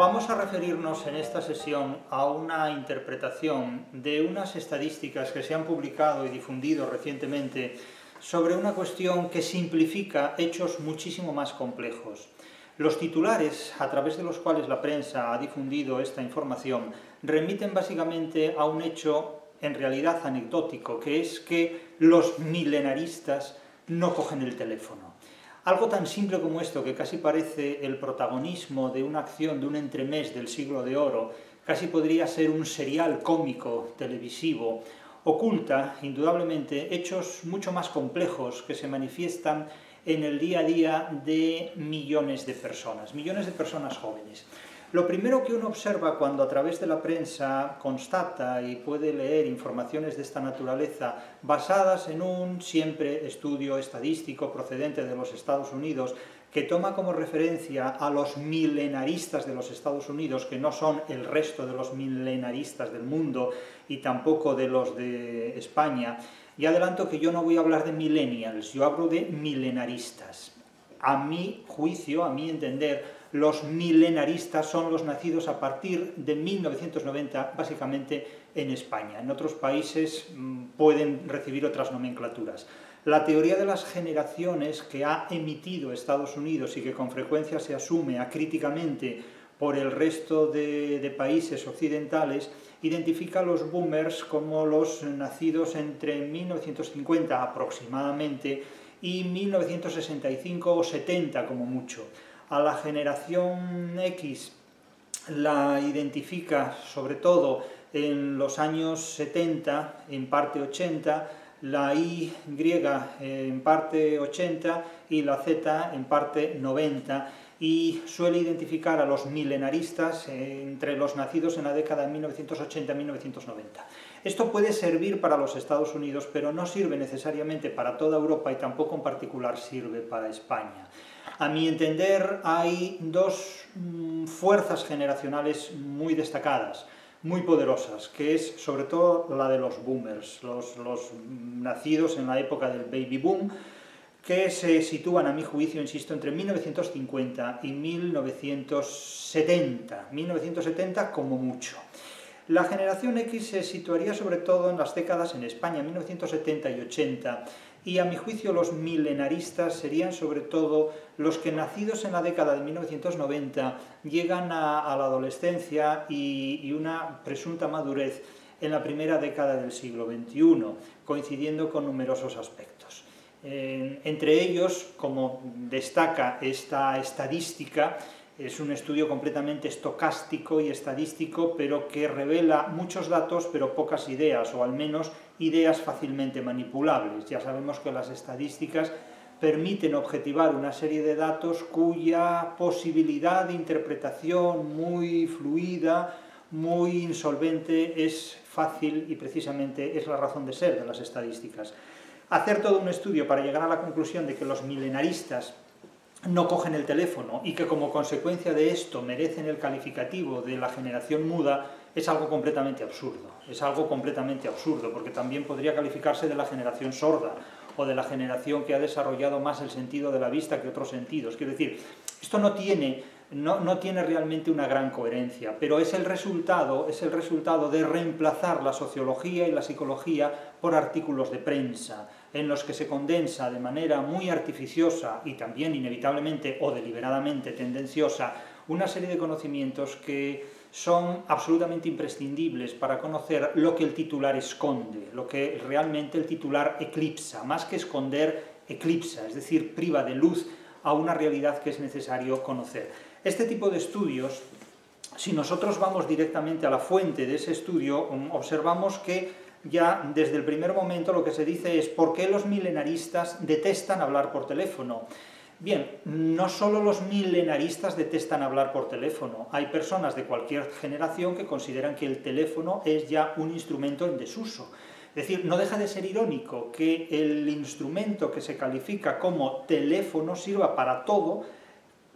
Vamos a referirnos en esta sesión a una interpretación de unas estadísticas que se han publicado y difundido recientemente sobre una cuestión que simplifica hechos muchísimo más complejos. Los titulares, a través de los cuales la prensa ha difundido esta información, remiten básicamente a un hecho en realidad anecdótico, que es que los milenaristas no cogen el teléfono. Algo tan simple como esto, que casi parece el protagonismo de una acción, de un entremés del siglo de oro, casi podría ser un serial cómico televisivo, oculta, indudablemente, hechos mucho más complejos que se manifiestan en el día a día de millones de personas jóvenes. Lo primero que uno observa cuando a través de la prensa constata y puede leer informaciones de esta naturaleza basadas en un siempre estudio estadístico procedente de los Estados Unidos que toma como referencia a los milenaristas de los Estados Unidos, que no son el resto de los milenaristas del mundo y tampoco de los de España, y adelanto que yo no voy a hablar de millennials, yo hablo de milenaristas. A mi juicio, a mi entender, los milenaristas son los nacidos a partir de 1990, básicamente en España. En otros países pueden recibir otras nomenclaturas. La teoría de las generaciones que ha emitido Estados Unidos y que con frecuencia se asume acríticamente por el resto de países occidentales, identifica a los boomers como los nacidos entre 1950 aproximadamente y 1965 o 70 como mucho. A la generación X la identifica sobre todo en los años 70, en parte 80, la Y en parte 80 y la Z en parte 90, y suele identificar a los milenaristas entre los nacidos en la década de 1980 y 1990. Esto puede servir para los Estados Unidos, pero no sirve necesariamente para toda Europa y tampoco en particular sirve para España. A mi entender, hay dos fuerzas generacionales muy destacadas, muy poderosas, que es sobre todo la de los boomers, los nacidos en la época del baby boom, que se sitúan, a mi juicio, insisto, entre 1950 y 1970 como mucho. La generación X se situaría sobre todo en las décadas en España, 1970 y 80, y a mi juicio los milenaristas serían sobre todo los que nacidos en la década de 1990 llegan a la adolescencia y una presunta madurez en la primera década del siglo XXI, coincidiendo con numerosos aspectos. Entre ellos, como destaca esta estadística, es un estudio completamente estocástico y estadístico, pero que revela muchos datos, pero pocas ideas, o al menos ideas fácilmente manipulables. Ya sabemos que las estadísticas permiten objetivar una serie de datos cuya posibilidad de interpretación muy fluida, muy insolvente, es fácil y precisamente es la razón de ser de las estadísticas. Hacer todo un estudio para llegar a la conclusión de que los milenaristas no cogen el teléfono y que como consecuencia de esto merecen el calificativo de la generación muda es algo completamente absurdo. Es algo completamente absurdo, porque también podría calificarse de la generación sorda o de la generación que ha desarrollado más el sentido de la vista que otros sentidos. Quiero decir, esto no tiene realmente una gran coherencia, pero es el resultado de reemplazar la sociología y la psicología por artículos de prensa, en los que se condensa de manera muy artificiosa y también inevitablemente o deliberadamente tendenciosa una serie de conocimientos que son absolutamente imprescindibles para conocer lo que el titular esconde, lo que realmente el titular eclipsa, más que esconder, eclipsa, es decir, priva de luz a una realidad que es necesario conocer. Este tipo de estudios, si nosotros vamos directamente a la fuente de ese estudio, observamos que ya desde el primer momento lo que se dice es ¿por qué los milenaristas detestan hablar por teléfono? Bien, no solo los milenaristas detestan hablar por teléfono, hay personas de cualquier generación que consideran que el teléfono es ya un instrumento en desuso. Es decir, no deja de ser irónico que el instrumento que se califica como teléfono sirva para todo,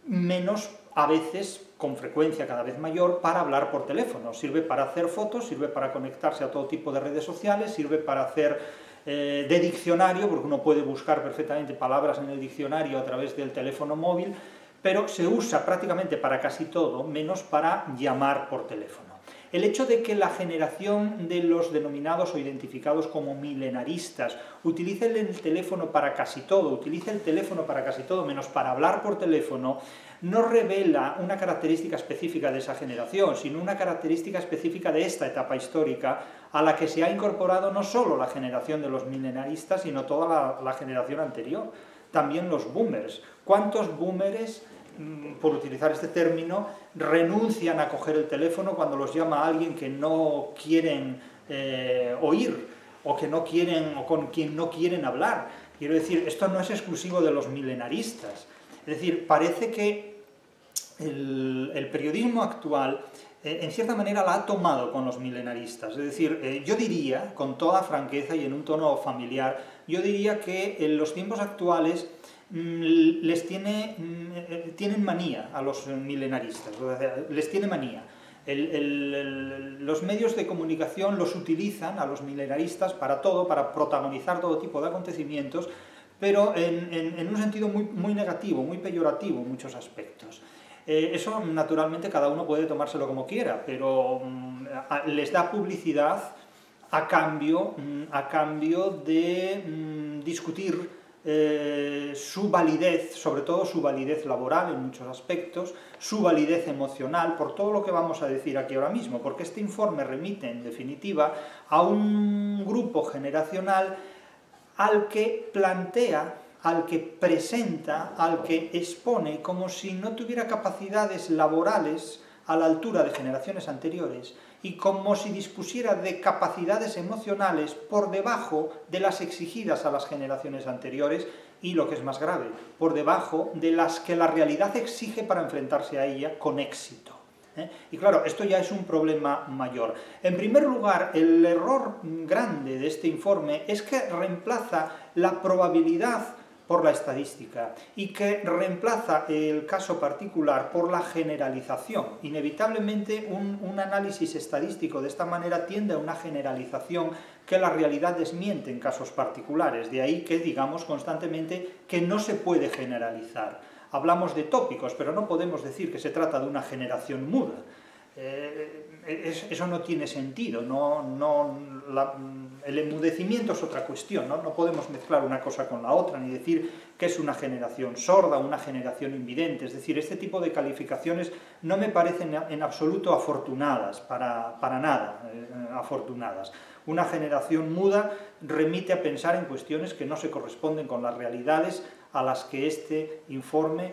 menos a veces, con frecuencia cada vez mayor, para hablar por teléfono. Sirve para hacer fotos, sirve para conectarse a todo tipo de redes sociales, sirve para hacer de diccionario, porque uno puede buscar perfectamente palabras en el diccionario a través del teléfono móvil, pero se usa prácticamente para casi todo, menos para llamar por teléfono. El hecho de que la generación de los denominados o identificados como milenaristas utilice el teléfono para casi todo, menos para hablar por teléfono, no revela una característica específica de esa generación, sino una característica específica de esta etapa histórica a la que se ha incorporado no solo la generación de los milenaristas, sino toda la generación anterior, también los boomers. ¿Cuántos boomers, por utilizar este término, renuncian a coger el teléfono cuando los llama alguien que no quieren oír, o que no quieren, o con quien no quieren hablar? Quiero decir, esto no es exclusivo de los milenaristas. Es decir, parece que el periodismo actual, en cierta manera, la ha tomado con los milenaristas. Es decir, yo diría, con toda franqueza y en un tono familiar, yo diría que en los tiempos actuales tienen manía a los milenaristas, les tiene manía. Los medios de comunicación los utilizan a los milenaristas para todo, para protagonizar todo tipo de acontecimientos, pero en un sentido muy negativo, muy peyorativo en muchos aspectos. Eso, naturalmente, cada uno puede tomárselo como quiera, pero les da publicidad a cambio de discutir su validez, sobre todo su validez laboral en muchos aspectos, su validez emocional, por todo lo que vamos a decir aquí ahora mismo, porque este informe remite, en definitiva, a un grupo generacional al que plantea, al que presenta, al que expone como si no tuviera capacidades laborales a la altura de generaciones anteriores y como si dispusiera de capacidades emocionales por debajo de las exigidas a las generaciones anteriores y, lo que es más grave, por debajo de las que la realidad exige para enfrentarse a ella con éxito. Y claro, esto ya es un problema mayor. En primer lugar, el error grande de este informe es que reemplaza la probabilidad por la estadística y que reemplaza el caso particular por la generalización. Inevitablemente un análisis estadístico de esta manera tiende a una generalización que la realidad desmiente en casos particulares, de ahí que digamos constantemente que no se puede generalizar. Hablamos de tópicos, pero no podemos decir que se trata de una generación muda. Eso no tiene sentido, el enmudecimiento es otra cuestión, ¿no? No podemos mezclar una cosa con la otra, ni decir que es una generación sorda, una generación invidente. Es decir, este tipo de calificaciones no me parecen en absoluto afortunadas, para nada afortunadas. Una generación muda remite a pensar en cuestiones que no se corresponden con las realidades a las que este informe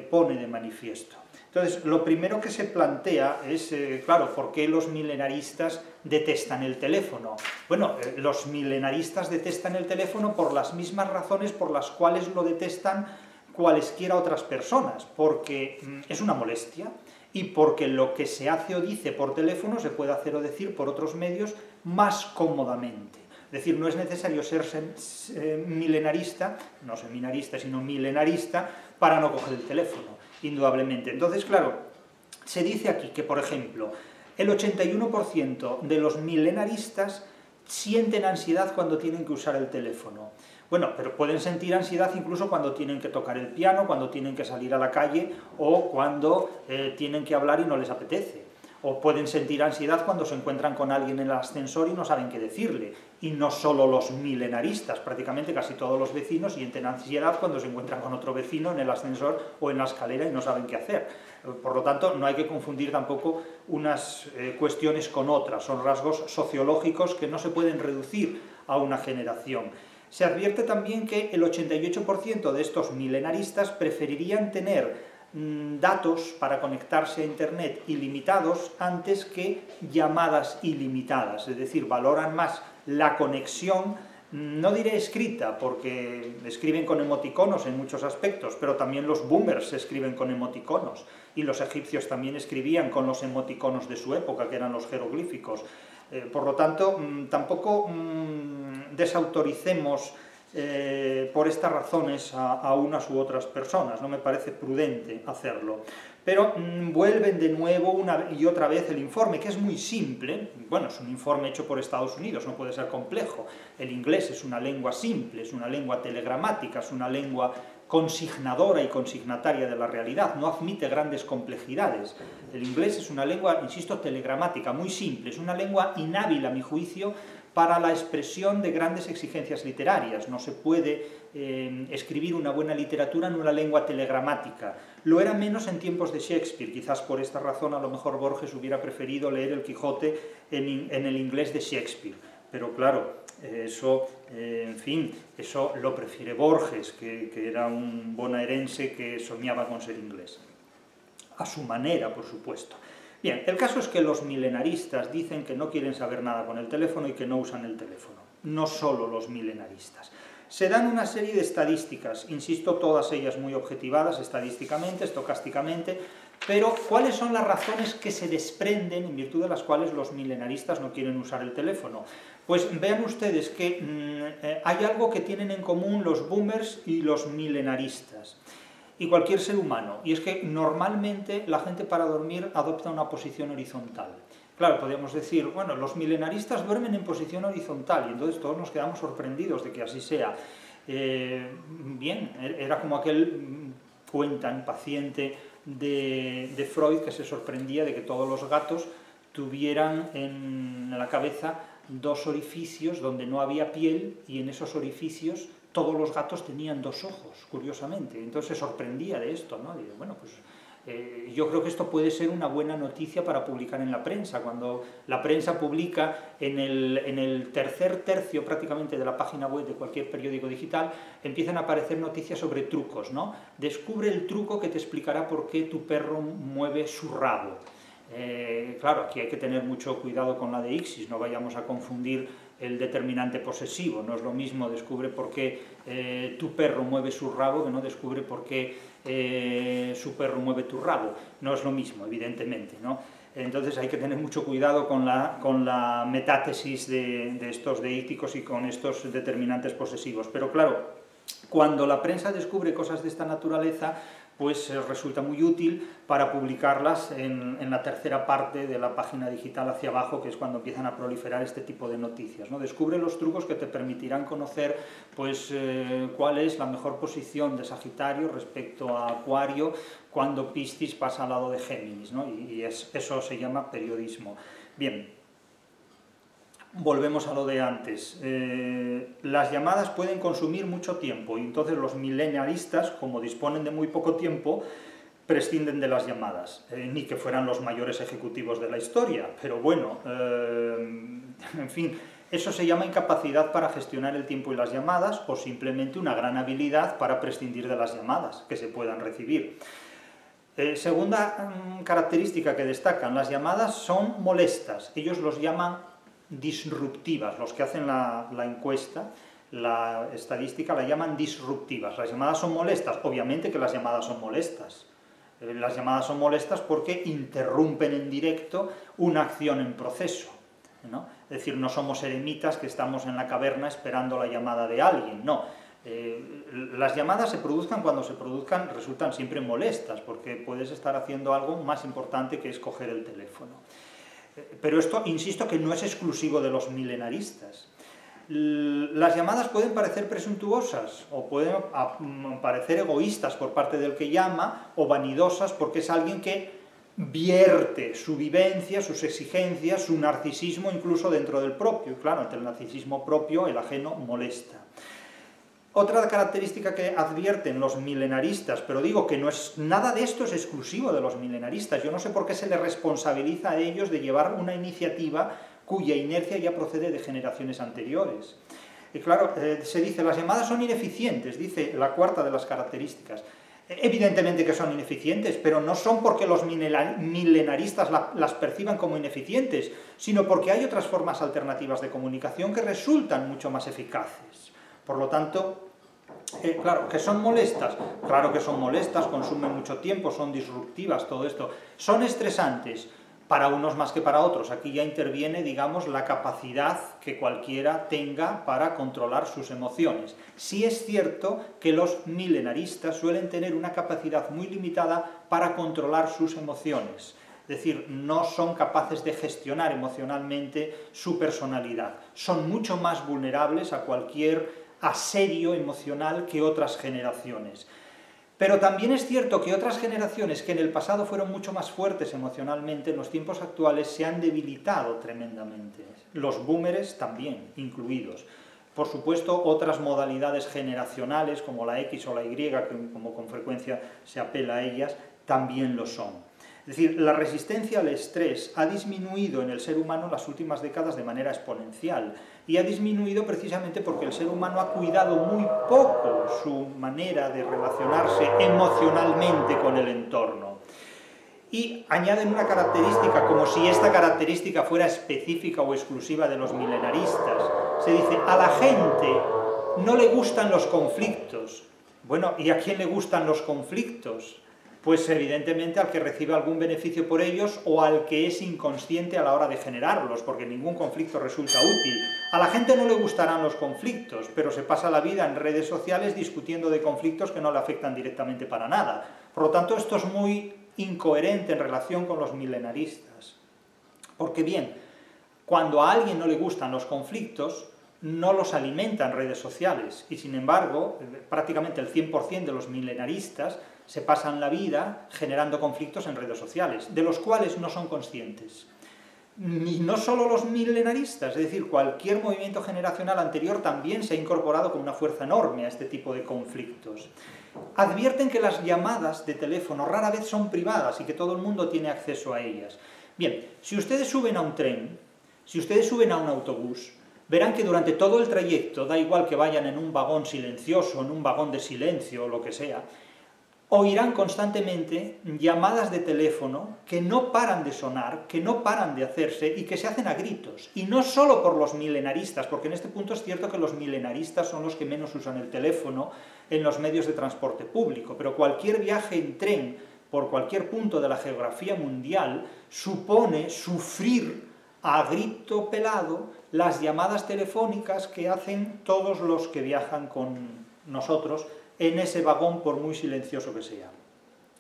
pone de manifiesto. Entonces, lo primero que se plantea es, claro, ¿por qué los milenaristas detestan el teléfono? Bueno, los milenaristas detestan el teléfono por las mismas razones por las cuales lo detestan cualesquiera otras personas, porque es una molestia y porque lo que se hace o dice por teléfono se puede hacer o decir por otros medios más cómodamente. Es decir, no es necesario ser milenarista, no seminarista, sino milenarista, para no coger el teléfono, indudablemente. Entonces, claro, se dice aquí que, por ejemplo, el 81% de los milenaristas sienten ansiedad cuando tienen que usar el teléfono. Bueno, pero pueden sentir ansiedad incluso cuando tienen que tocar el piano, cuando tienen que salir a la calle o cuando tienen que hablar y no les apetece. O pueden sentir ansiedad cuando se encuentran con alguien en el ascensor y no saben qué decirle. Y no solo los milenaristas, prácticamente casi todos los vecinos sienten ansiedad cuando se encuentran con otro vecino en el ascensor o en la escalera y no saben qué hacer. Por lo tanto, no hay que confundir tampoco unas cuestiones con otras. Son rasgos sociológicos que no se pueden reducir a una generación. Se advierte también que el 88% de estos milenaristas preferirían tener datos para conectarse a Internet ilimitados antes que llamadas ilimitadas, es decir, valoran más la conexión, no diré escrita, porque escriben con emoticonos en muchos aspectos, pero también los boomers escriben con emoticonos, y los egipcios también escribían con los emoticonos de su época, que eran los jeroglíficos. Por lo tanto, tampoco desautoricemos por estas razones a unas u otras personas, no me parece prudente hacerlo. Pero vuelven de nuevo una y otra vez el informe, que es muy simple. Bueno, es un informe hecho por Estados Unidos, no puede ser complejo. El inglés es una lengua simple, es una lengua telegramática, es una lengua consignadora y consignataria de la realidad, no admite grandes complejidades. El inglés es una lengua, insisto, telegramática, muy simple, es una lengua inhábil, a mi juicio, para la expresión de grandes exigencias literarias. No se puede escribir una buena literatura en una lengua telegramática. Lo era menos en tiempos de Shakespeare, quizás por esta razón a lo mejor Borges hubiera preferido leer el Quijote en el inglés de Shakespeare. Pero claro, eso, en fin, eso lo prefiere Borges, que era un bonaerense que soñaba con ser inglés. A su manera, por supuesto. Bien, el caso es que los milenaristas dicen que no quieren saber nada con el teléfono y que no usan el teléfono. No solo los milenaristas. Se dan una serie de estadísticas, insisto, todas ellas muy objetivadas estadísticamente, estocásticamente, pero ¿cuáles son las razones que se desprenden en virtud de las cuales los milenaristas no quieren usar el teléfono? Pues vean ustedes que hay algo que tienen en común los boomers y los milenaristas. Y cualquier ser humano, y es que normalmente la gente para dormir adopta una posición horizontal. Claro, podríamos decir, bueno, los milenaristas duermen en posición horizontal, y entonces todos nos quedamos sorprendidos de que así sea. Bien, era como aquel cuentan paciente de Freud que se sorprendía de que todos los gatos tuvieran en la cabeza dos orificios donde no había piel, y en esos orificios todos los gatos tenían dos ojos, curiosamente. Entonces se sorprendía de esto, ¿no? Digo, bueno, pues yo creo que esto puede ser una buena noticia para publicar en la prensa. Cuando la prensa publica en el tercer tercio prácticamente de la página web de cualquier periódico digital, empiezan a aparecer noticias sobre trucos, ¿no? Descubre el truco que te explicará por qué tu perro mueve su rabo. Claro, aquí hay que tener mucho cuidado con la deixis, no vayamos a confundir el determinante posesivo. No es lo mismo descubre por qué tu perro mueve su rabo que no descubre por qué su perro mueve tu rabo. No es lo mismo, evidentemente, ¿no? Entonces hay que tener mucho cuidado con la metátesis de estos deícticos y con estos determinantes posesivos. Pero claro, cuando la prensa descubre cosas de esta naturaleza, pues resulta muy útil para publicarlas en la tercera parte de la página digital hacia abajo, que es cuando empiezan a proliferar este tipo de noticias, ¿no? Descubre los trucos que te permitirán conocer pues, cuál es la mejor posición de Sagitario respecto a Acuario cuando Piscis pasa al lado de Géminis, ¿no? Y eso se llama periodismo. Bien. Volvemos a lo de antes. Las llamadas pueden consumir mucho tiempo y entonces los milenaristas, como disponen de muy poco tiempo, prescinden de las llamadas. Ni que fueran los mayores ejecutivos de la historia, pero bueno, en fin, eso se llama incapacidad para gestionar el tiempo y las llamadas, o simplemente una gran habilidad para prescindir de las llamadas que se puedan recibir. Segunda característica que destacan, las llamadas son molestas. Ellos los llaman disruptivas. Los que hacen la encuesta, la estadística, la llaman disruptivas. Las llamadas son molestas. Obviamente que las llamadas son molestas. Las llamadas son molestas porque interrumpen en directo una acción en proceso, ¿no? Es decir, no somos eremitas que estamos en la caverna esperando la llamada de alguien, no. Las llamadas se produzcan cuando se produzcan, resultan siempre molestas, porque puedes estar haciendo algo más importante que es coger el teléfono. Pero esto, insisto, que no es exclusivo de los milenaristas. Las llamadas pueden parecer presuntuosas, o pueden parecer egoístas por parte del que llama, o vanidosas porque es alguien que vierte su vivencia, sus exigencias, su narcisismo incluso dentro del propio. Claro, entre el narcisismo propio, el ajeno molesta. Otra característica que advierten los milenaristas, pero digo que nada de esto es exclusivo de los milenaristas, yo no sé por qué se les responsabiliza a ellos de llevar una iniciativa cuya inercia ya procede de generaciones anteriores. Y claro, se dice, las llamadas son ineficientes, dice la cuarta de las características. Evidentemente que son ineficientes, pero no son porque los milenaristas las perciban como ineficientes, sino porque hay otras formas alternativas de comunicación que resultan mucho más eficaces. Por lo tanto, claro, que son molestas, claro que son molestas, consumen mucho tiempo, son disruptivas, todo esto. Son estresantes, para unos más que para otros. Aquí ya interviene, digamos, la capacidad que cualquiera tenga para controlar sus emociones. Sí es cierto que los milenaristas suelen tener una capacidad muy limitada para controlar sus emociones. Es decir, no son capaces de gestionar emocionalmente su personalidad. Son mucho más vulnerables a cualquier asedio emocional que otras generaciones. Pero también es cierto que otras generaciones que en el pasado fueron mucho más fuertes emocionalmente, en los tiempos actuales se han debilitado tremendamente. Los boomers también, incluidos. Por supuesto, otras modalidades generacionales, como la X o la Y, que como con frecuencia se apela a ellas, también lo son. Es decir, la resistencia al estrés ha disminuido en el ser humano en las últimas décadas de manera exponencial, y ha disminuido precisamente porque el ser humano ha cuidado muy poco su manera de relacionarse emocionalmente con el entorno. Y añaden una característica, como si esta característica fuera específica o exclusiva de los milenaristas. Se dice, a la gente no le gustan los conflictos. Bueno, ¿y a quién le gustan los conflictos? Pues evidentemente al que recibe algún beneficio por ellos o al que es inconsciente a la hora de generarlos, porque ningún conflicto resulta útil. A la gente no le gustarán los conflictos, pero se pasa la vida en redes sociales discutiendo de conflictos que no le afectan directamente para nada. Por lo tanto, esto es muy incoherente en relación con los milenaristas. Porque bien, cuando a alguien no le gustan los conflictos, no los alimenta en redes sociales, y sin embargo, prácticamente el 100% de los milenaristas se pasan la vida generando conflictos en redes sociales, de los cuales no son conscientes. Y no solo los milenaristas, es decir, cualquier movimiento generacional anterior también se ha incorporado con una fuerza enorme a este tipo de conflictos. Advierten que las llamadas de teléfono rara vez son privadas y que todo el mundo tiene acceso a ellas. Bien, si ustedes suben a un tren, si ustedes suben a un autobús, verán que durante todo el trayecto, da igual que vayan en un vagón silencioso, en un vagón de silencio o lo que sea, oirán constantemente llamadas de teléfono que no paran de sonar, que no paran de hacerse y que se hacen a gritos. Y no solo por los milenaristas, porque en este punto es cierto que los milenaristas son los que menos usan el teléfono en los medios de transporte público, pero cualquier viaje en tren por cualquier punto de la geografía mundial supone sufrir a grito pelado las llamadas telefónicas que hacen todos los que viajan con nosotros en ese vagón, por muy silencioso que sea.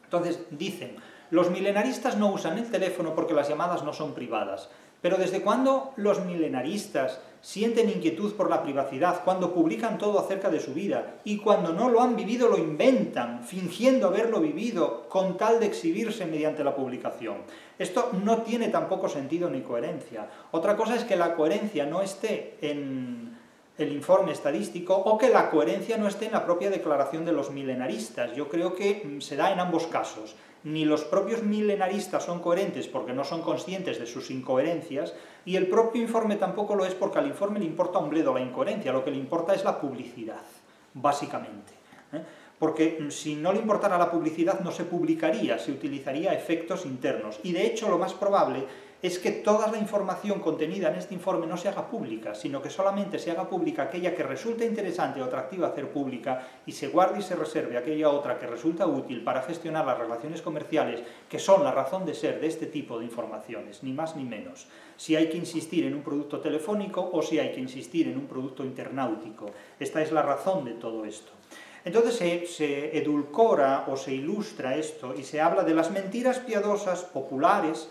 Entonces, dicen, los milenaristas no usan el teléfono porque las llamadas no son privadas. Pero ¿desde cuándo los milenaristas sienten inquietud por la privacidad? Cuando publican todo acerca de su vida, y cuando no lo han vivido lo inventan, fingiendo haberlo vivido, con tal de exhibirse mediante la publicación. Esto no tiene tampoco sentido ni coherencia. Otra cosa es que la coherencia no esté en el informe estadístico, o que la coherencia no esté en la propia declaración de los milenaristas. Yo creo que se da en ambos casos. Ni los propios milenaristas son coherentes porque no son conscientes de sus incoherencias, y el propio informe tampoco lo es porque al informe le importa un bledo la incoherencia, lo que le importa es la publicidad, básicamente. Porque si no le importara la publicidad no se publicaría, se utilizaría efectos internos. Y de hecho lo más probable es que toda la información contenida en este informe no se haga pública, sino que solamente se haga pública aquella que resulta interesante o atractiva hacer pública, y se guarde y se reserve aquella otra que resulta útil para gestionar las relaciones comerciales, que son la razón de ser de este tipo de informaciones, ni más ni menos. Si hay que insistir en un producto telefónico o si hay que insistir en un producto internautico. Esta es la razón de todo esto. Entonces se edulcora o se ilustra esto y se habla de las mentiras piadosas populares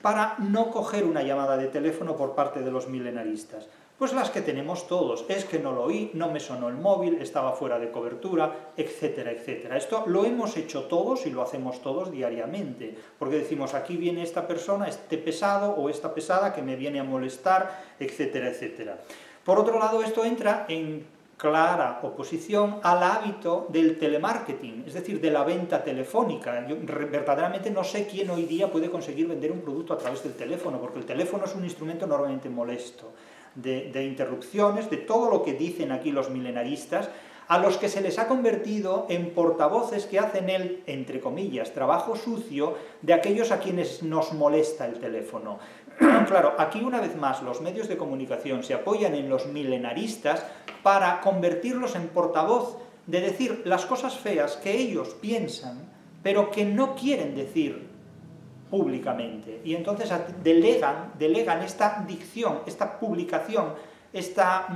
para no coger una llamada de teléfono por parte de los milenaristas. Pues las que tenemos todos, es que no lo oí, no me sonó el móvil, estaba fuera de cobertura, etcétera, etcétera. Esto lo hemos hecho todos y lo hacemos todos diariamente, porque decimos, aquí viene esta persona, este pesado o esta pesada que me viene a molestar, etcétera, etcétera. Por otro lado, esto entra en clara oposición al hábito del telemarketing, es decir, de la venta telefónica. Yo verdaderamente no sé quién hoy día puede conseguir vender un producto a través del teléfono, porque el teléfono es un instrumento enormemente molesto, de interrupciones, de todo lo que dicen aquí los milenaristas, a los que se les ha convertido en portavoces que hacen el, entre comillas, trabajo sucio de aquellos a quienes nos molesta el teléfono. Claro, aquí una vez más los medios de comunicación se apoyan en los milenaristas para convertirlos en portavoz de decir las cosas feas que ellos piensan, pero que no quieren decir públicamente. Y entonces delegan esta dicción, esta publicación, esta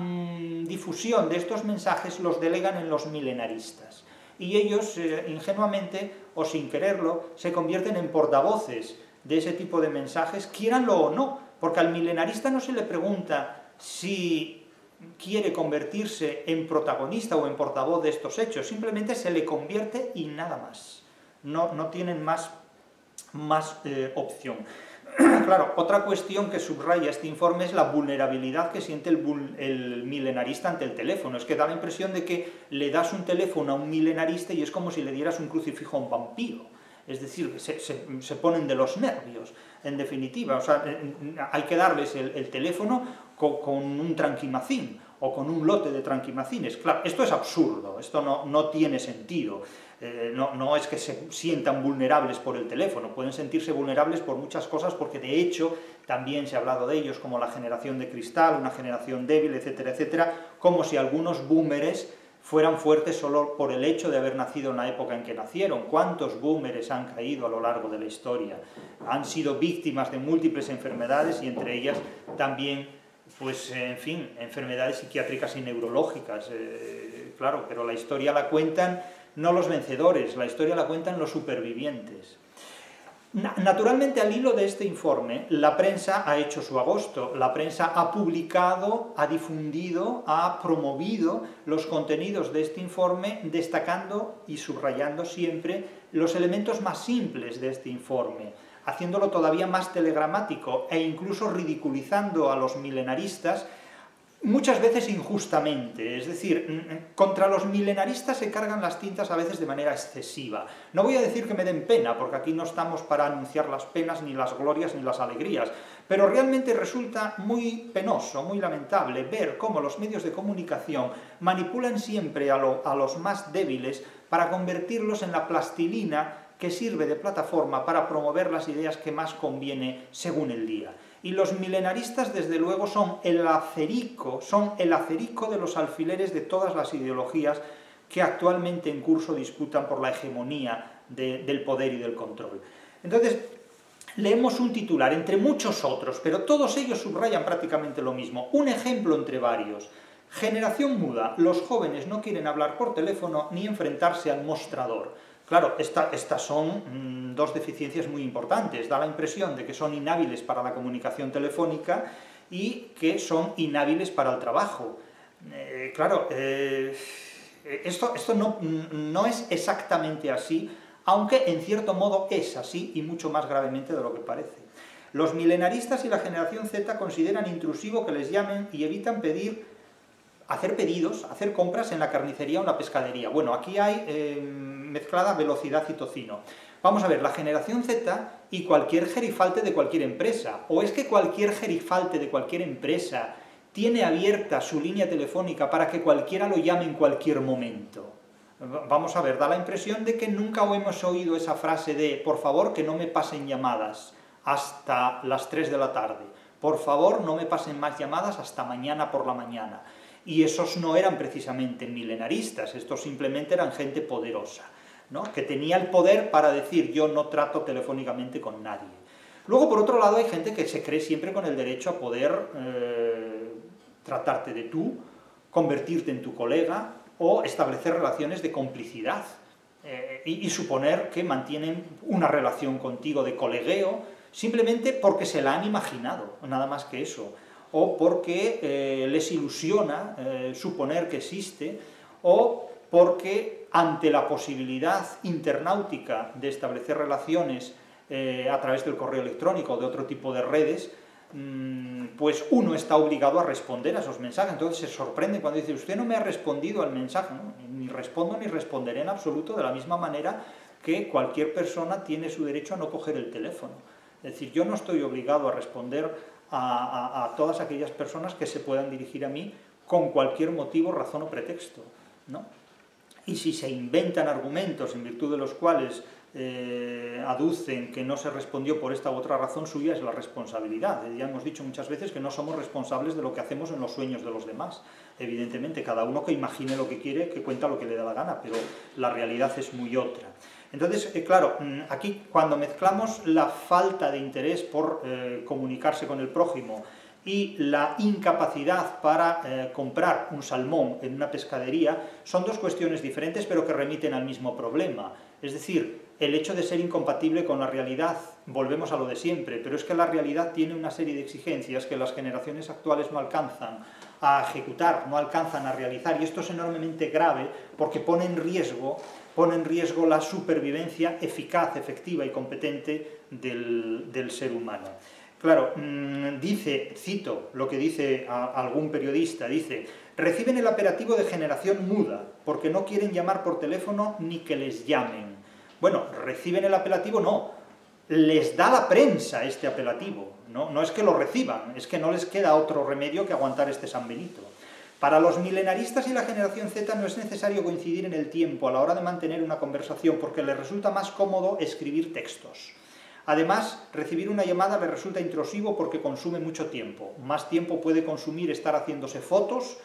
difusión de estos mensajes, los delegan en los milenaristas. Y ellos, ingenuamente o sin quererlo, se convierten en portavoces de ese tipo de mensajes, quieranlo o no, porque al milenarista no se le pregunta si quiere convertirse en protagonista o en portavoz de estos hechos, simplemente se le convierte y nada más. No tienen más opción. Claro, otra cuestión que subraya este informe es la vulnerabilidad que siente el milenarista ante el teléfono. Es que da la impresión de que le das un teléfono a un milenarista y es como si le dieras un crucifijo a un vampiro. Es decir, se ponen de los nervios, en definitiva. O sea, hay que darles el teléfono con un tranquimacín o con un lote de tranquimacines. Claro, esto es absurdo, esto no tiene sentido. No es que se sientan vulnerables por el teléfono, pueden sentirse vulnerables por muchas cosas, porque de hecho también se ha hablado de ellos como la generación de cristal, una generación débil, etcétera, etcétera, como si algunos boomers fueran fuertes solo por el hecho de haber nacido en la época en que nacieron. ¿Cuántos boomers han caído a lo largo de la historia? Han sido víctimas de múltiples enfermedades y entre ellas también, pues, en fin, enfermedades psiquiátricas y neurológicas. Claro, pero la historia la cuentan no los vencedores, la historia la cuentan los supervivientes. Naturalmente, al hilo de este informe, la prensa ha hecho su agosto, la prensa ha publicado, ha difundido, ha promovido los contenidos de este informe, destacando y subrayando siempre los elementos más simples de este informe, haciéndolo todavía más telegramático e incluso ridiculizando a los milenaristas, muchas veces injustamente. Es decir, contra los milenaristas se cargan las tintas a veces de manera excesiva. No voy a decir que me den pena, porque aquí no estamos para anunciar las penas, ni las glorias, ni las alegrías, pero realmente resulta muy penoso, muy lamentable ver cómo los medios de comunicación manipulan siempre a los más débiles para convertirlos en la plastilina que sirve de plataforma para promover las ideas que más conviene según el día. Y los milenaristas, desde luego, son el acerico de los alfileres de todas las ideologías que actualmente en curso disputan por la hegemonía del poder y del control. Entonces, leemos un titular, entre muchos otros, pero todos ellos subrayan prácticamente lo mismo. Un ejemplo entre varios. Generación muda. Los jóvenes no quieren hablar por teléfono ni enfrentarse al mostrador. Claro, estas son dos deficiencias muy importantes. Da la impresión de que son inhábiles para la comunicación telefónica y que son inhábiles para el trabajo. Esto no es exactamente así, aunque en cierto modo es así y mucho más gravemente de lo que parece. Los milenaristas y la generación Z consideran intrusivo que les llamen y evitan hacer pedidos, hacer compras en la carnicería o en la pescadería. Bueno, aquí hay mezclada velocidad y tocino. Vamos a ver, la generación Z y cualquier gerifalte de cualquier empresa. ¿O es que cualquier gerifalte de cualquier empresa tiene abierta su línea telefónica para que cualquiera lo llame en cualquier momento? Vamos a ver, da la impresión de que nunca hemos oído esa frase de por favor que no me pasen llamadas hasta las 3 de la tarde. Por favor no me pasen más llamadas hasta mañana por la mañana. Y esos no eran precisamente milenaristas, estos simplemente eran gente poderosa, ¿no? Que tenía el poder para decir yo no trato telefónicamente con nadie. Luego, por otro lado, hay gente que se cree siempre con el derecho a poder tratarte de tú, convertirte en tu colega o establecer relaciones de complicidad y suponer que mantienen una relación contigo de colegueo simplemente porque se la han imaginado, nada más que eso, o porque les ilusiona suponer que existe, o porque ante la posibilidad internautica de establecer relaciones a través del correo electrónico o de otro tipo de redes, pues uno está obligado a responder a esos mensajes. Entonces se sorprende cuando dice, usted no me ha respondido al mensaje, ¿no? Ni respondo ni responderé en absoluto, de la misma manera que cualquier persona tiene su derecho a no coger el teléfono. Es decir, yo no estoy obligado a responder a todas aquellas personas que se puedan dirigir a mí con cualquier motivo, razón o pretexto, ¿no? Y si se inventan argumentos en virtud de los cuales aducen que no se respondió por esta u otra razón, suya es la responsabilidad. Ya hemos dicho muchas veces que no somos responsables de lo que hacemos en los sueños de los demás. Evidentemente, cada uno que imagine lo que quiere, que cuenta lo que le da la gana, pero la realidad es muy otra. Entonces, claro, aquí cuando mezclamos la falta de interés por comunicarse con el prójimo y la incapacidad para comprar un salmón en una pescadería, son dos cuestiones diferentes pero que remiten al mismo problema. Es decir, el hecho de ser incompatible con la realidad, volvemos a lo de siempre, pero es que la realidad tiene una serie de exigencias que las generaciones actuales no alcanzan a ejecutar, no alcanzan a realizar, y esto es enormemente grave porque pone en riesgo la supervivencia eficaz, efectiva y competente del ser humano. Claro, cito lo que dice algún periodista, dice: reciben el apelativo de generación muda, porque no quieren llamar por teléfono ni que les llamen. Bueno, reciben el apelativo, no, les da la prensa este apelativo, no es que lo reciban, es que no les queda otro remedio que aguantar este San Benito. Para los milenaristas y la generación Z no es necesario coincidir en el tiempo a la hora de mantener una conversación, porque les resulta más cómodo escribir textos. Además, recibir una llamada les resulta intrusivo porque consume mucho tiempo. Más tiempo puede consumir estar haciéndose fotos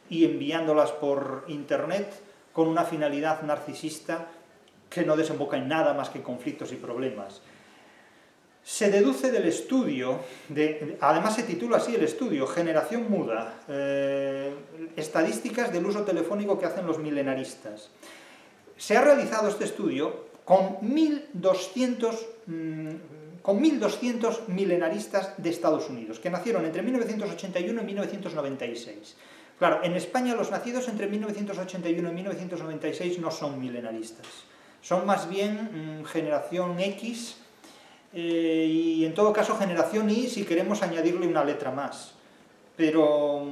y enviándolas por internet con una finalidad narcisista que no desemboca en nada más que conflictos y problemas. Se deduce del estudio, además se titula así el estudio, Generación Muda, estadísticas del uso telefónico que hacen los milenaristas. Se ha realizado este estudio con 1.200 milenaristas de Estados Unidos, que nacieron entre 1981 y 1996. Claro, en España los nacidos entre 1981 y 1996 no son milenaristas, son más bien generación X, y en todo caso generación Y si queremos añadirle una letra más. Pero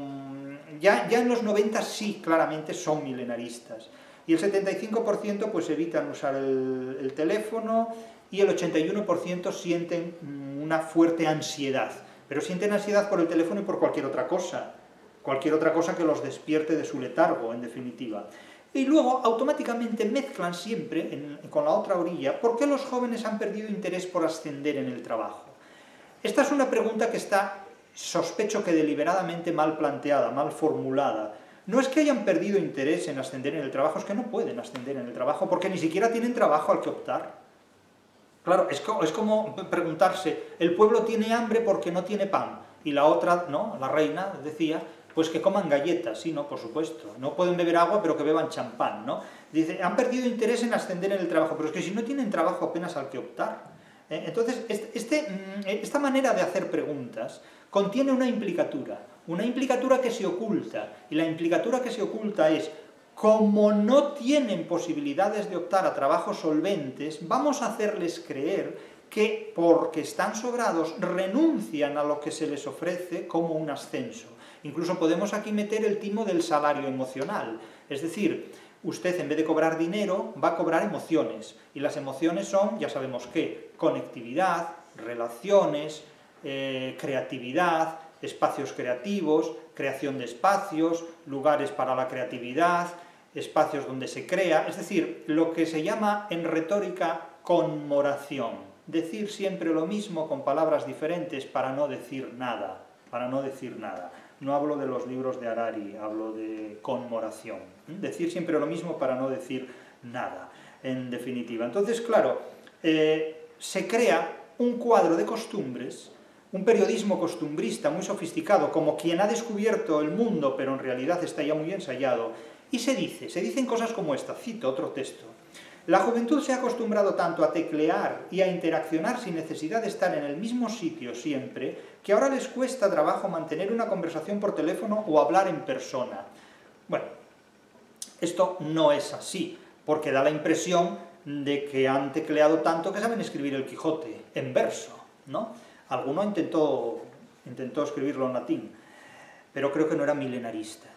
ya en los 90 sí, claramente son milenaristas. Y el 75% pues evitan usar el teléfono, y el 81% sienten una fuerte ansiedad. Pero sienten ansiedad por el teléfono y por cualquier otra cosa que los despierte de su letargo, en definitiva. Y luego automáticamente mezclan siempre con la otra orilla: ¿por qué los jóvenes han perdido interés por ascender en el trabajo? Esta es una pregunta que está, sospecho que deliberadamente mal planteada, mal formulada. No es que hayan perdido interés en ascender en el trabajo, es que no pueden ascender en el trabajo porque ni siquiera tienen trabajo al que optar. Claro, es como preguntarse: el pueblo tiene hambre porque no tiene pan, y la otra, ¿no?, la reina decía, pues que coman galletas. Sí, no, por supuesto, no pueden beber agua, pero que beban champán, ¿no? Dice, han perdido interés en ascender en el trabajo, pero es que si no tienen trabajo apenas al que optar. Entonces, esta manera de hacer preguntas contiene una implicatura que se oculta, y la implicatura que se oculta es: como no tienen posibilidades de optar a trabajos solventes, vamos a hacerles creer que, porque están sobrados, renuncian a lo que se les ofrece como un ascenso. Incluso podemos aquí meter el timo del salario emocional. Es decir, usted en vez de cobrar dinero, va a cobrar emociones. Y las emociones son, ya sabemos qué: conectividad, relaciones, creatividad, espacios creativos, creación de espacios, lugares para la creatividad, espacios donde se crea, es decir, lo que se llama en retórica conmoración. Decir siempre lo mismo con palabras diferentes para no decir nada, No hablo de los libros de Harari, hablo de conmoración. Decir siempre lo mismo para no decir nada, en definitiva. Entonces, claro, se crea un cuadro de costumbres, un periodismo costumbrista muy sofisticado, como quien ha descubierto el mundo, pero en realidad está ya muy ensayado, y se dicen cosas como esta, cito otro texto: la juventud se ha acostumbrado tanto a teclear y a interaccionar sin necesidad de estar en el mismo sitio siempre, que ahora les cuesta trabajo mantener una conversación por teléfono o hablar en persona. Bueno, esto no es así, porque da la impresión de que han tecleado tanto que saben escribir el Quijote en verso, ¿no? Alguno intentó escribirlo en latín, pero creo que no era milenarista,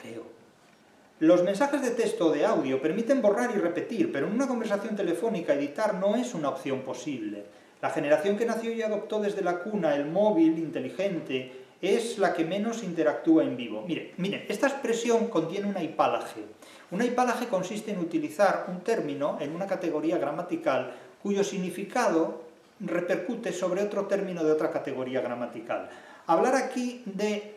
creo. Los mensajes de texto o de audio permiten borrar y repetir, pero en una conversación telefónica editar no es una opción posible. La generación que nació y adoptó desde la cuna el móvil inteligente es la que menos interactúa en vivo. Mire, esta expresión contiene una hipálaje. Una hipálaje consiste en utilizar un término en una categoría gramatical cuyo significado repercute sobre otro término de otra categoría gramatical. Hablar aquí de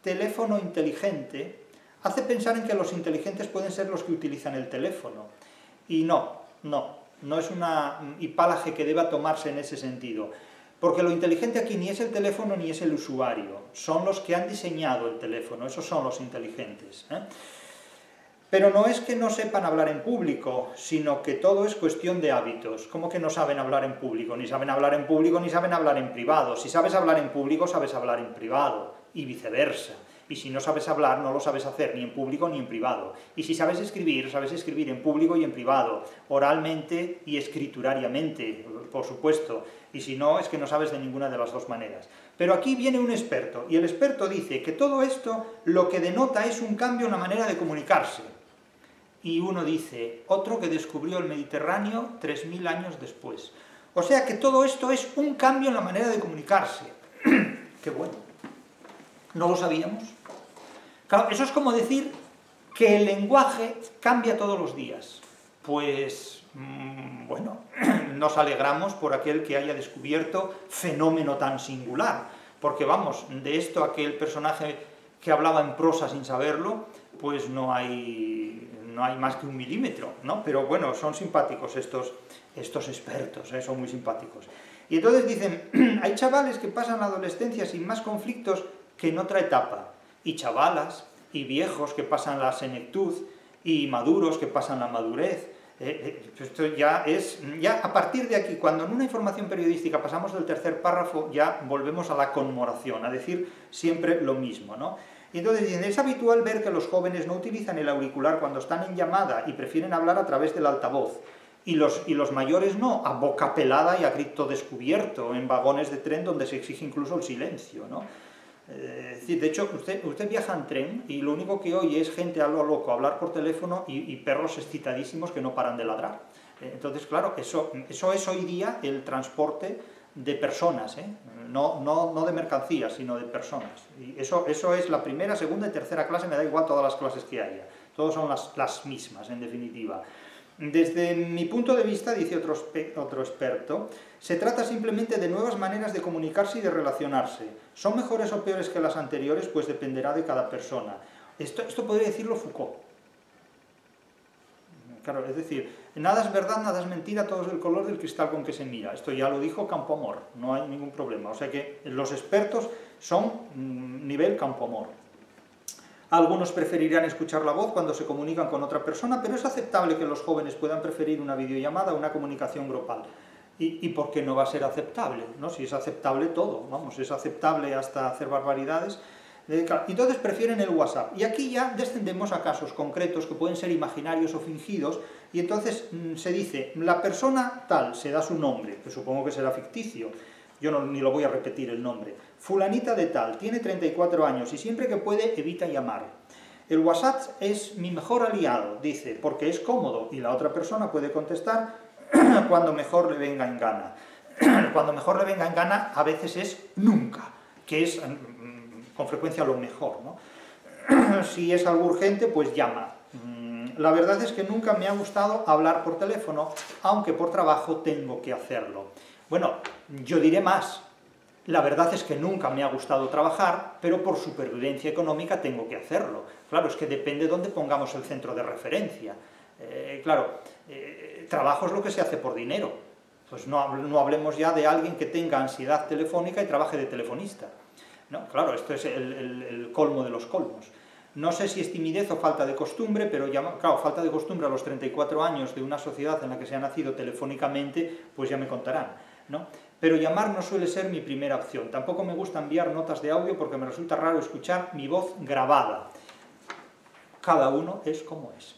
teléfono inteligente hace pensar en que los inteligentes pueden ser los que utilizan el teléfono. Y no. no es una hipálaje que deba tomarse en ese sentido. Porque lo inteligente aquí ni es el teléfono ni es el usuario, son los que han diseñado el teléfono, esos son los inteligentes. Pero no es que no sepan hablar en público, sino que todo es cuestión de hábitos. ¿Cómo que no saben hablar en público? Ni saben hablar en público ni saben hablar en privado. Si sabes hablar en público, sabes hablar en privado, y viceversa. Y si no sabes hablar, no lo sabes hacer ni en público ni en privado. Y si sabes escribir en público y en privado, oralmente y escriturariamente, por supuesto. Y si no, es que no sabes de ninguna de las dos maneras. Pero aquí viene un experto, y el experto dice que todo esto lo que denota es un cambio en la manera de comunicarse. Y uno dice, otro que descubrió el Mediterráneo 3000 años después. O sea que todo esto es un cambio en la manera de comunicarse. ¡Qué bueno! ¿No lo sabíamos? Claro, eso es como decir que el lenguaje cambia todos los días. Pues, bueno, nos alegramos por aquel que haya descubierto fenómeno tan singular. Porque, vamos, de esto a que el personaje que hablaba en prosa sin saberlo, pues no hay más que 1 milímetro, ¿no? Pero bueno, son simpáticos estos expertos, son muy simpáticos. Y entonces dicen, hay chavales que pasan la adolescencia sin más conflictos que en otra etapa, y chavalas, y viejos que pasan la senectud, y maduros que pasan la madurez. Esto ya a partir de aquí, cuando en una información periodística pasamos del tercer párrafo, ya volvemos a la conmoración, a decir siempre lo mismo, ¿no? Y entonces dicen, es habitual ver que los jóvenes no utilizan el auricular cuando están en llamada y prefieren hablar a través del altavoz. Y los mayores no, a boca pelada y a grito descubierto, en vagones de tren donde se exige incluso el silencio, ¿no? De hecho, usted viaja en tren y lo único que oye es gente a lo loco hablar por teléfono y perros excitadísimos que no paran de ladrar. Entonces, claro, eso es hoy día el transporte de personas, no de mercancías, sino de personas. Y eso es la primera, segunda y tercera clase, me da igual todas las clases que haya. Todas son las mismas, en definitiva. Desde mi punto de vista, dice otro experto, se trata simplemente de nuevas maneras de comunicarse y de relacionarse. ¿Son mejores o peores que las anteriores? Pues dependerá de cada persona. Esto podría decirlo Foucault. Claro, es decir, nada es verdad, nada es mentira, todo es el color del cristal con que se mira. Esto ya lo dijo Campoamor, no hay ningún problema. O sea que los expertos son nivel Campoamor. Algunos preferirán escuchar la voz cuando se comunican con otra persona, pero es aceptable que los jóvenes puedan preferir una videollamada a una comunicación grupal. ¿Y por qué no va a ser aceptable? ¿No? Si es aceptable todo, vamos, es aceptable hasta hacer barbaridades. Entonces prefieren el WhatsApp. Y aquí ya descendemos a casos concretos que pueden ser imaginarios o fingidos, y entonces se dice, la persona tal, se da su nombre, que supongo que será ficticio, yo ni lo voy a repetir el nombre, fulanita de tal, tiene 34 años y siempre que puede evita llamar. El WhatsApp es mi mejor aliado, dice, porque es cómodo y la otra persona puede contestar cuando mejor le venga en gana. Cuando mejor le venga en gana a veces es nunca, que es con frecuencia lo mejor, ¿no? Si es algo urgente, pues llama. La verdad es que nunca me ha gustado hablar por teléfono, aunque por trabajo tengo que hacerlo. Bueno, yo diré más. La verdad es que nunca me ha gustado trabajar, pero por supervivencia económica tengo que hacerlo. Claro, es que depende de dónde pongamos el centro de referencia. Trabajo es lo que se hace por dinero. Pues no hablemos ya de alguien que tenga ansiedad telefónica y trabaje de telefonista. No, claro, esto es el colmo de los colmos. No sé si es timidez o falta de costumbre, pero claro, falta de costumbre a los 34 años de una sociedad en la que se ha nacido telefónicamente, pues ya me contarán, ¿no? Pero llamar no suele ser mi primera opción. Tampoco me gusta enviar notas de audio porque me resulta raro escuchar mi voz grabada. Cada uno es como es.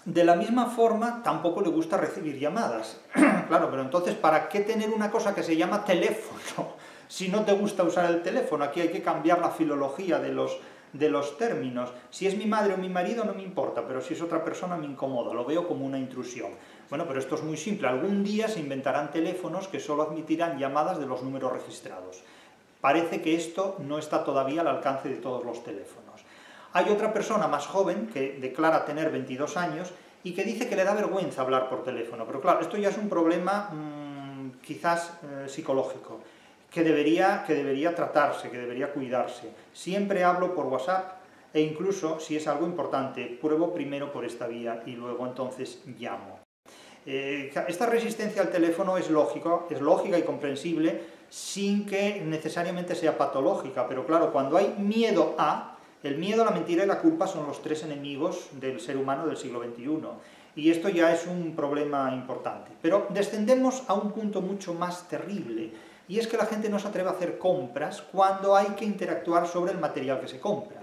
De la misma forma, tampoco le gusta recibir llamadas. Claro, pero entonces, ¿para qué tener una cosa que se llama teléfono? Si no te gusta usar el teléfono, aquí hay que cambiar la filología de los términos. Si es mi madre o mi marido no me importa, pero si es otra persona me incomoda, lo veo como una intrusión. Bueno, pero esto es muy simple. Algún día se inventarán teléfonos que solo admitirán llamadas de los números registrados. Parece que esto no está todavía al alcance de todos los teléfonos. Hay otra persona más joven que declara tener 22 años y que dice que le da vergüenza hablar por teléfono. Pero claro, esto ya es un problema quizás psicológico, que debería tratarse, que debería cuidarse. Siempre hablo por WhatsApp e incluso, si es algo importante, pruebo primero por esta vía y luego entonces llamo. Esta resistencia al teléfono es lógica y comprensible sin que necesariamente sea patológica, pero claro, cuando hay miedo el miedo, la mentira y la culpa son los tres enemigos del ser humano del siglo XXI. Y esto ya es un problema importante. Pero descendemos a un punto mucho más terrible, y es que la gente no se atreve a hacer compras cuando hay que interactuar sobre el material que se compra.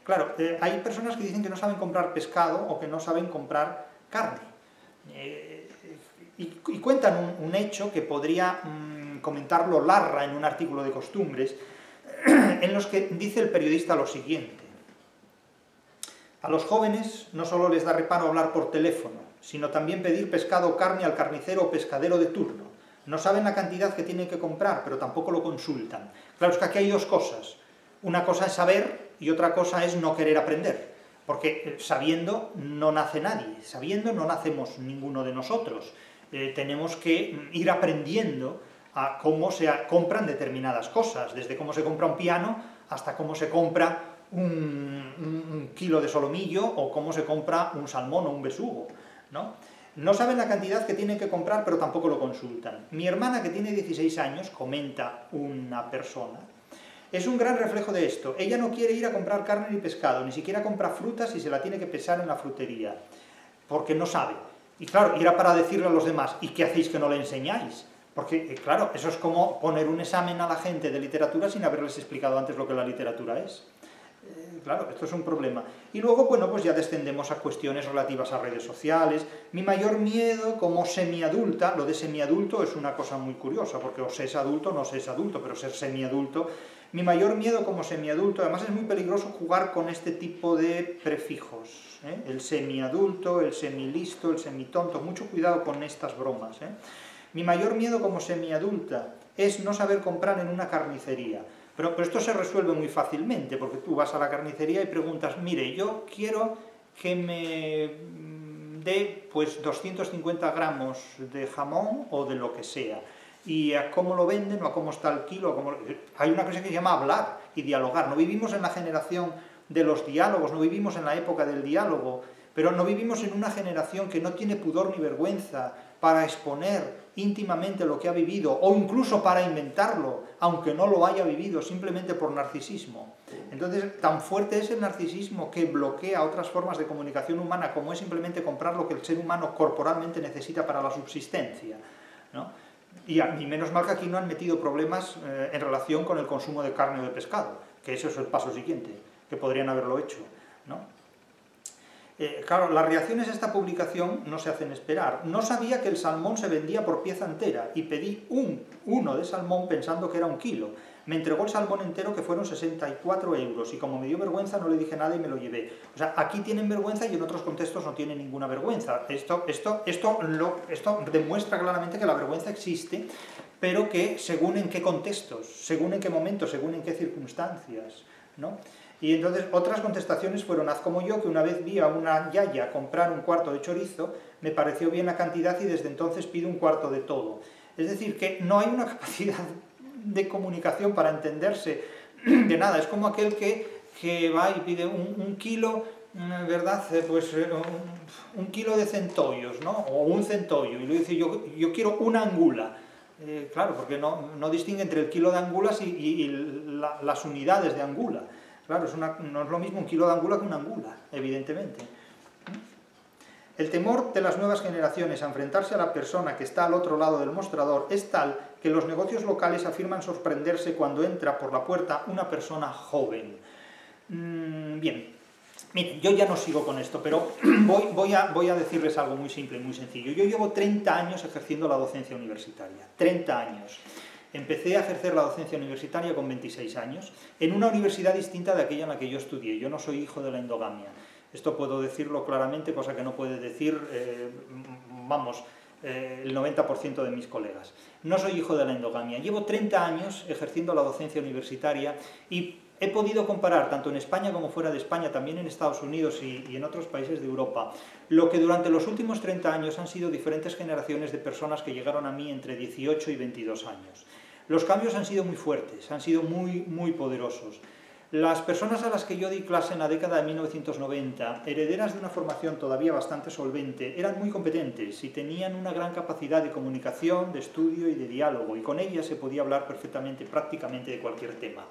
Claro, hay personas que dicen que no saben comprar pescado o que no saben comprar carne. Y cuentan un hecho que podría comentarlo Larra en un artículo de Costumbres, en los que dice el periodista lo siguiente: a los jóvenes no solo les da reparo hablar por teléfono, sino también pedir pescado o carne al carnicero o pescadero de turno. No saben la cantidad que tienen que comprar, pero tampoco lo consultan. Claro, es que aquí hay dos cosas. Una cosa es saber y otra cosa es no querer aprender. Porque sabiendo no nace nadie, sabiendo no nacemos ninguno de nosotros. Tenemos que ir aprendiendo a cómo se compran determinadas cosas, desde cómo se compra un piano hasta cómo se compra un kilo de solomillo o cómo se compra un salmón o un besugo, ¿no? No saben la cantidad que tienen que comprar, pero tampoco lo consultan. Mi hermana, que tiene 16 años, comenta una persona, es un gran reflejo de esto. Ella no quiere ir a comprar carne ni pescado, ni siquiera compra frutas y se la tiene que pesar en la frutería, porque no sabe. Y claro, irá para decirle a los demás, ¿y qué hacéis que no le enseñáis? Porque, claro, eso es como poner un examen a la gente de literatura sin haberles explicado antes lo que la literatura es. Claro, esto es un problema. Y luego, bueno, pues ya descendemos a cuestiones relativas a redes sociales. Mi mayor miedo como semiadulta, lo de semiadulto es una cosa muy curiosa, porque o se es adulto o no se es adulto, pero ser semiadulto. Mi mayor miedo como semiadulto, además es muy peligroso jugar con este tipo de prefijos, ¿eh? El semiadulto, el semilisto, el semitonto, mucho cuidado con estas bromas, ¿eh? Mi mayor miedo como semiadulta es no saber comprar en una carnicería. Pero esto se resuelve muy fácilmente, porque tú vas a la carnicería y preguntas, mire, yo quiero que me dé pues 250 gramos de jamón o de lo que sea, y a cómo lo venden o a cómo está el kilo. Hay una cosa que se llama hablar y dialogar. No vivimos en la generación de los diálogos, no vivimos en la época del diálogo, pero no vivimos en una generación que no tiene pudor ni vergüenza para exponer íntimamente lo que ha vivido, o incluso para inventarlo, aunque no lo haya vivido, simplemente por narcisismo. Entonces, tan fuerte es el narcisismo que bloquea otras formas de comunicación humana, como es simplemente comprar lo que el ser humano corporalmente necesita para la subsistencia, ¿no? Y menos mal que aquí no han metido problemas en relación con el consumo de carne o de pescado, que eso es el paso siguiente, que podrían haberlo hecho, ¿no? Claro, las reacciones a esta publicación no se hacen esperar. No sabía que el salmón se vendía por pieza entera y pedí uno de salmón pensando que era 1 kilo. Me entregó el salmón entero, que fueron 64 euros, y como me dio vergüenza no le dije nada y me lo llevé. O sea, aquí tienen vergüenza y en otros contextos no tienen ninguna vergüenza. Esto demuestra claramente que la vergüenza existe, pero que según en qué contextos, según en qué momentos, según en qué circunstancias, ¿no? Y entonces otras contestaciones fueron: haz como yo, que una vez vi a una yaya comprar 1/4 de chorizo, me pareció bien la cantidad y desde entonces pido 1/4 de todo. Es decir, que no hay una capacidad de comunicación para entenderse de nada. Es como aquel que va y pide un kilo, ¿verdad? Pues 1 kilo de centollos, ¿no? O un centollo, y le dice, yo quiero una angula. Claro, porque no distingue entre el kilo de angulas y las unidades de angula. Claro, no es lo mismo 1 kilo de angula que una angula, evidentemente. El temor de las nuevas generaciones a enfrentarse a la persona que está al otro lado del mostrador es tal que los negocios locales afirman sorprenderse cuando entra por la puerta una persona joven. Bien, miren, yo ya no sigo con esto, pero voy a decirles algo muy simple y muy sencillo. Yo llevo 30 años ejerciendo la docencia universitaria, 30 años. Empecé a ejercer la docencia universitaria con 26 años, en una universidad distinta de aquella en la que yo estudié. Yo no soy hijo de la endogamia. Esto puedo decirlo claramente, cosa que no puede decir, el 90% de mis colegas. No soy hijo de la endogamia. Llevo 30 años ejerciendo la docencia universitaria y he podido comparar, tanto en España como fuera de España, también en Estados Unidos y en otros países de Europa, lo que durante los últimos 30 años han sido diferentes generaciones de personas que llegaron a mí entre 18 y 22 años. Los cambios han sido muy fuertes, han sido muy, muy poderosos. Las personas a las que yo di clase en la década de 1990, herederas de una formación todavía bastante solvente, eran muy competentes y tenían una gran capacidad de comunicación, de estudio y de diálogo, y con ellas se podía hablar perfectamente, prácticamente de cualquier tema.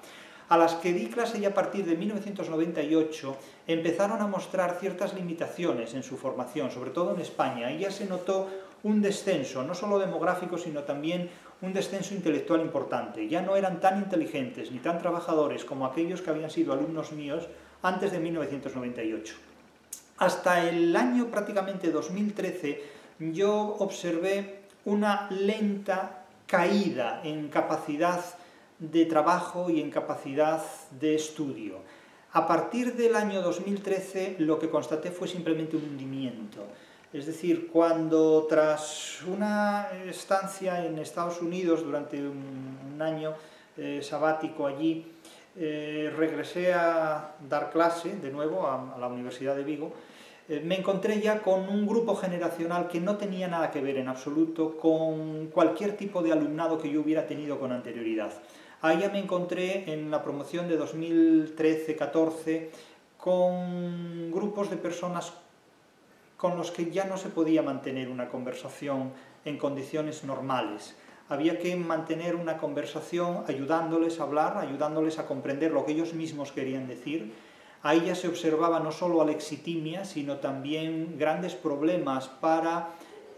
A las que di clase ya a partir de 1998 empezaron a mostrar ciertas limitaciones en su formación, sobre todo en España, y ya se notó un descenso, no solo demográfico, sino también un descenso intelectual importante. Ya no eran tan inteligentes ni tan trabajadores como aquellos que habían sido alumnos míos antes de 1998. Hasta el año prácticamente 2013 yo observé una lenta caída en capacidad de trabajo y en capacidad de estudio. A partir del año 2013 lo que constaté fue simplemente un hundimiento. Es decir, cuando tras una estancia en Estados Unidos durante un año sabático allí, regresé a dar clase de nuevo a la Universidad de Vigo, me encontré ya con un grupo generacional que no tenía nada que ver en absoluto con cualquier tipo de alumnado que yo hubiera tenido con anterioridad. Ahí ya me encontré en la promoción de 2013-14 con grupos de personas con los que ya no se podía mantener una conversación en condiciones normales. Había que mantener una conversación ayudándoles a hablar, ayudándoles a comprender lo que ellos mismos querían decir. Ahí ya se observaba no solo alexitimia, sino también grandes problemas para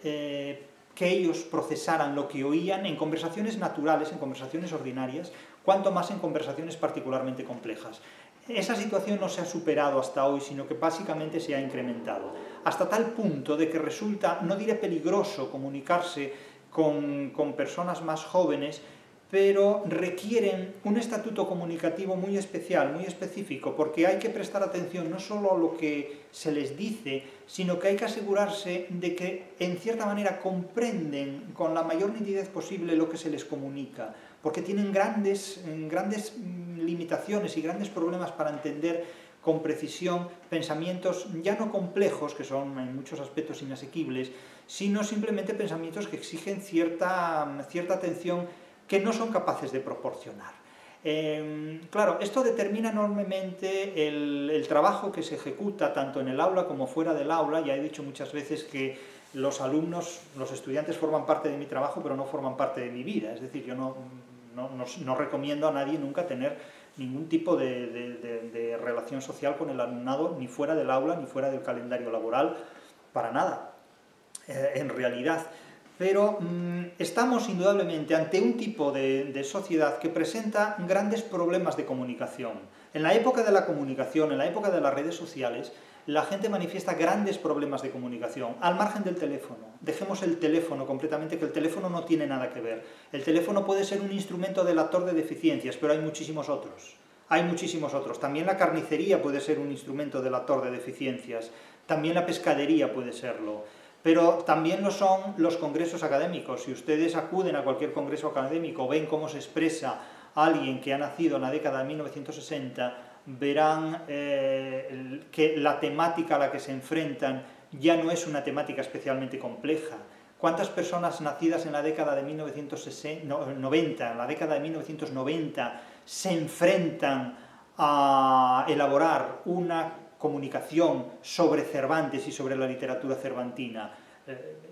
que ellos procesaran lo que oían en conversaciones naturales, en conversaciones ordinarias, cuanto más en conversaciones particularmente complejas. Esa situación no se ha superado hasta hoy, sino que básicamente se ha incrementado, hasta tal punto de que resulta, no diré peligroso, comunicarse con personas más jóvenes, pero requieren un estatuto comunicativo muy especial, muy específico, porque hay que prestar atención no solo a lo que se les dice, sino que hay que asegurarse de que, en cierta manera, comprenden con la mayor nitidez posible lo que se les comunica, porque tienen grandes limitaciones y grandes problemas para entender con precisión pensamientos ya no complejos, que son en muchos aspectos inasequibles, sino simplemente pensamientos que exigen cierta atención que no son capaces de proporcionar. Claro, esto determina enormemente el trabajo que se ejecuta tanto en el aula como fuera del aula. Ya he dicho muchas veces que los alumnos, los estudiantes forman parte de mi trabajo, pero no forman parte de mi vida. Es decir, yo no recomiendo a nadie nunca tener ningún tipo de relación social con el alumnado, ni fuera del aula, ni fuera del calendario laboral, para nada, en realidad. Pero estamos indudablemente ante un tipo de sociedad que presenta grandes problemas de comunicación. En la época de la comunicación, en la época de las redes sociales, la gente manifiesta grandes problemas de comunicación, al margen del teléfono. Dejemos el teléfono completamente, que el teléfono no tiene nada que ver. El teléfono puede ser un instrumento delator de deficiencias, pero hay muchísimos otros. Hay muchísimos otros. También la carnicería puede ser un instrumento delator de deficiencias. También la pescadería puede serlo. Pero también lo son los congresos académicos. Si ustedes acuden a cualquier congreso académico, ven cómo se expresa alguien que ha nacido en la década de 1960, verán que la temática a la que se enfrentan ya no es una temática especialmente compleja. ¿Cuántas personas nacidas en la década de 1990, en la década de 1990, se enfrentan a elaborar una comunicación sobre Cervantes y sobre la literatura cervantina?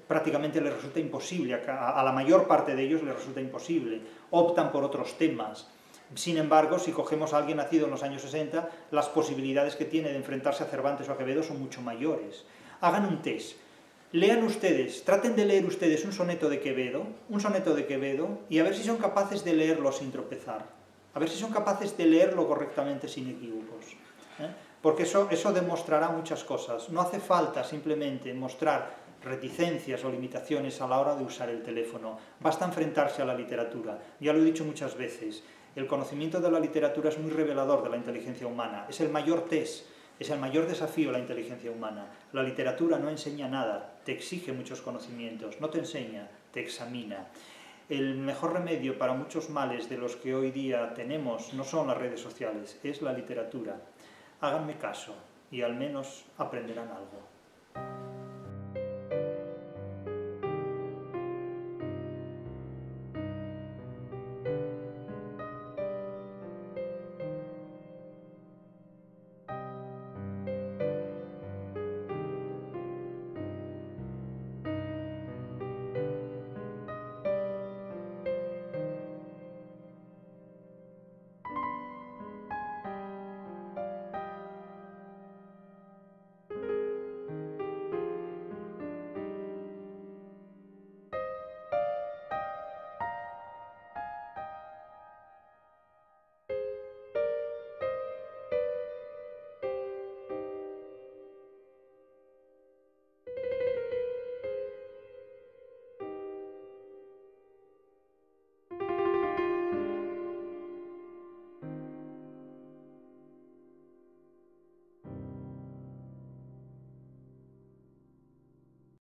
Prácticamente les resulta imposible, a la mayor parte de ellos les resulta imposible, optan por otros temas. Sin embargo, si cogemos a alguien nacido en los años 60, las posibilidades que tiene de enfrentarse a Cervantes o a Quevedo son mucho mayores. Hagan un test, lean ustedes, traten de leer ustedes un soneto de Quevedo, y a ver si son capaces de leerlo sin tropezar, a ver si son capaces de leerlo correctamente sin equívocos. Porque eso demostrará muchas cosas. No hace falta simplemente mostrar reticencias o limitaciones a la hora de usar el teléfono. Basta enfrentarse a la literatura. Ya lo he dicho muchas veces. El conocimiento de la literatura es muy revelador de la inteligencia humana. Es el mayor test, es el mayor desafío de la inteligencia humana. La literatura no enseña nada, te exige muchos conocimientos. No te enseña, te examina. El mejor remedio para muchos males de los que hoy día tenemos no son las redes sociales, es la literatura. Háganme caso y al menos aprenderán algo.